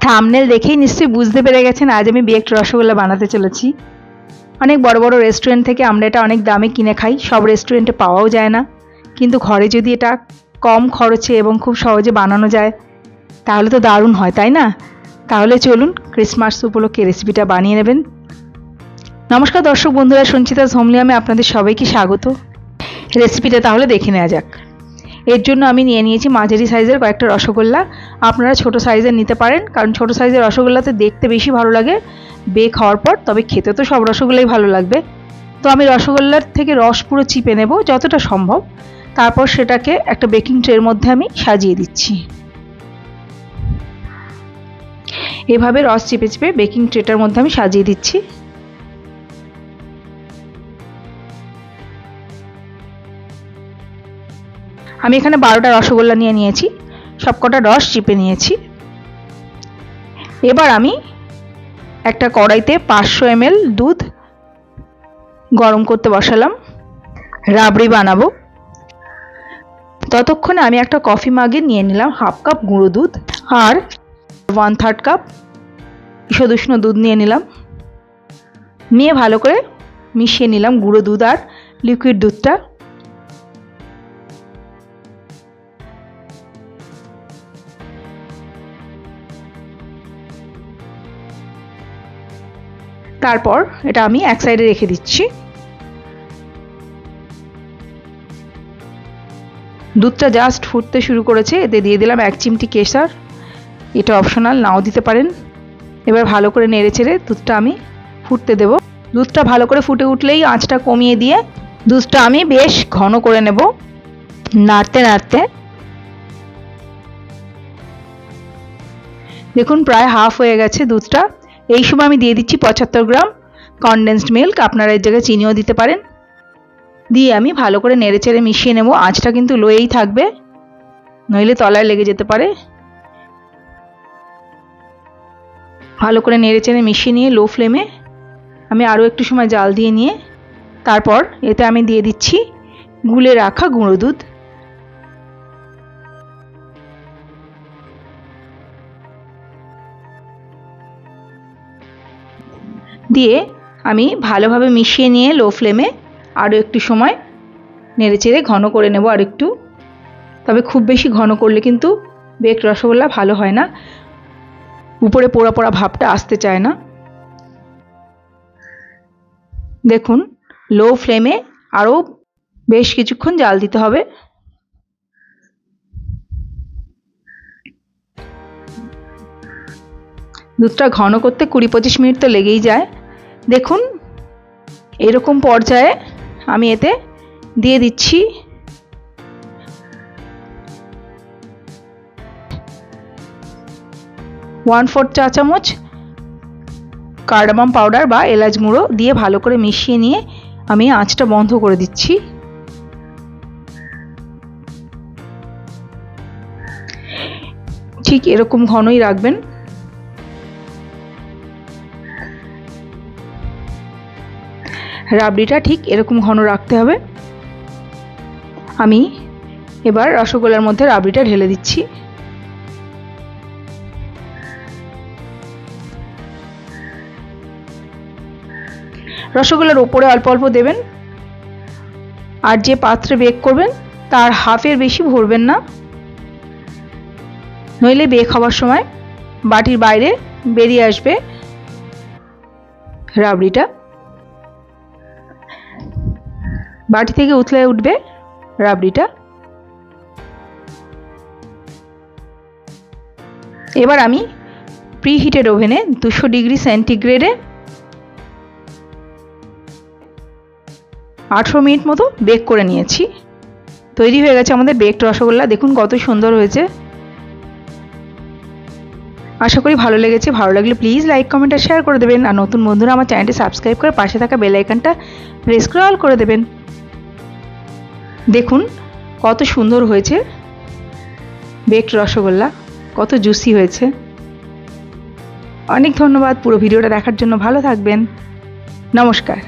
Thumbnail দেখেই নিশ্চয়ই বুঝতে পেরে গেছেন আজ আমি বেকড রসগোল্লা বানাতে চলেছি। অনেক বড় বড় রেস্টুরেন্ট থেকে আমরা এটা অনেক দামে কিনে খাই, সব রেস্টুরেন্টে পাওয়াও যায় না। কিন্তু ঘরে যদি এটা কম খরচে এবং খুব সহজে বানানো যায় তাহলে তো দারুণ হয়, তাই না? তাহলে চলুন ক্রিসমাস উপলক্ষে রেসিপিটা বানিয়ে নেবেন। নমস্কার দর্শক বন্ধুরা, সঞ্চিতাস হোমলিয়ামে আপনাদের সবাইকে স্বাগত। রেসিপিটা তাহলে দেখে নেওয়া যাক। এর জন্য আমি নিয়ে নিয়েছি মাঝারি সাইজের কয়েকটা রসগোল্লা। আপনারা ছোট সাইজের নিতে পারেন, কারণ ছোট সাইজের রসগোল্লাতে দেখতে বেশি ভালো লাগে বেক হওয়ার পর, তবে খেতে তো সব রসগোল্লাই ভালো লাগবে। তো আমি রসগোল্লার থেকে রস পুরো চিপে নেব যতটা সম্ভব, তারপর সেটাকে একটা বেকিং ট্রের মধ্যে আমি সাজিয়ে দিচ্ছি। এভাবে রস চিপে চিপে বেকিং ট্রেটার মধ্যে আমি সাজিয়ে দিচ্ছি। আমি এখানে 12টা রসগোল্লা নিয়ে নিয়েছি, সবকটা রস চিপে নিয়েছি। এবার আমি একটা কড়াইতে 500 ml দুধ গরম করতে বসালাম, রাবড়ি বানাবো। ততক্ষণে আমি একটা কফি মাগে নিয়ে নিলাম হাফ কাপ গুঁড়ো দুধ আর 1/3 কাপ ঈষদুষ্ণ দুধ নিয়ে নিলাম। নিয়ে ভালো করে মিশিয়ে নিলাম গুঁড়ো দুধ আর লিকুইড দুধটা। তারপর এটা আমি এক সাইডে রেখে দিচ্ছি। দুধটা জাস্ট ফুটতে শুরু করেছে, এতে দিয়ে দিলাম 1 চিমটি কেশর। এটা অপশনাল, নাও দিতে পারেন। এবার ভালো করে নেড়ে চেড়ে দুধটা আমি ফুটতে দেব। দুধটা ভালো করে ফুটে উঠলেই আঁচটা কমিয়ে দিয়ে দুধটা আমি বেশ ঘন করে নেব, নাড়তে নাড়তে। দেখুন প্রায় হাফ হয়ে গেছে দুধটা। এই সময় আমি দিয়ে দিচ্ছি 75 গ্রাম কনডেন্সড মিল্ক, আপনারা এর জায়গায় চিনিও দিতে পারেন। দিয়ে আমি ভালো করে নেড়ে চেড়ে মিশিয়ে নেব। আঁচটা কিন্তু লোয়েই থাকবে, নইলে তলায় লেগে যেতে পারে। ভালো করে নেড়ে চেড়ে মিশিয়ে নিয়ে লো ফ্লেমে আমি আরও একটু সময় জাল দিয়ে নিয়ে তারপর এতে আমি দিয়ে দিচ্ছি গুলে রাখা গুঁড়ো দুধ। দিয়ে আমি ভালোভাবে মিশিয়ে নিয়ে লো ফ্লেমে আরও একটু সময় নেড়ে চেড়ে ঘন করে নেব আর একটু। তবে খুব বেশি ঘন করলে কিন্তু বেকড রসগোল্লা ভালো হয় না, উপরে পোড়া পোড়া ভাবটা আসতে চায় না। দেখুন লো ফ্লেমে আরও বেশ কিছুক্ষণ জাল দিতে হবে। দুধটা ঘন করতে 20-25 মিনিট তো লেগেই যায়। দেখুন এরকম পর্যায়ে আমি এতে দিয়ে দিচ্ছি 1/4 চা চামচ কার্ডামাম পাউডার বা এলাচ গুঁড়ো দিয়ে ভালো করে মিশিয়ে নিয়ে আমি আঁচটা বন্ধ করে দিচ্ছি। ঠিক এরকম ঘনই রাখবেন। রাবড়িটা ঠিক এরকম ঘন রাখতে হবে। আমি এবার রসগোল্লার মধ্যে রাবড়িটা ঢেলে দিচ্ছি। রসগোল্লার ওপরে অল্প অল্প দেবেন, আর যে পাত্রে বেক করবেন তার হাফের বেশি ভরবেন না, নইলে বেক হওয়ার সময় বাটির বাইরে বেরিয়ে আসবে রাবড়িটা, বাটি থেকে উতলে উঠবে রাবড়িটা। এবার আমি প্রিহিটেড ওভেনে 200 ডিগ্রি সেন্টিগ্রেডে 18 মিনিট মতো বেক করে নিয়েছি। তৈরি হয়ে গেছে আমাদের বেকড রসগোল্লা। দেখুন কত সুন্দর হয়েছে। আশা করি ভালো লেগেছে। ভালো লাগলে প্লিজ লাইক কমেন্ট আর শেয়ার করে দেবেন। আর নতুন বন্ধুরা আমার চ্যানেলটি সাবস্ক্রাইব করে পাশে থাকা বেল আইকনটা প্রেস করে অল করে দেবেন। দেখুন কত সুন্দর হয়েছে বেকড রসগোল্লা, কত জুসি হয়েছে। অনেক ধন্যবাদ পুরো ভিডিওটা দেখার জন্য। ভালো থাকবেন। নমস্কার।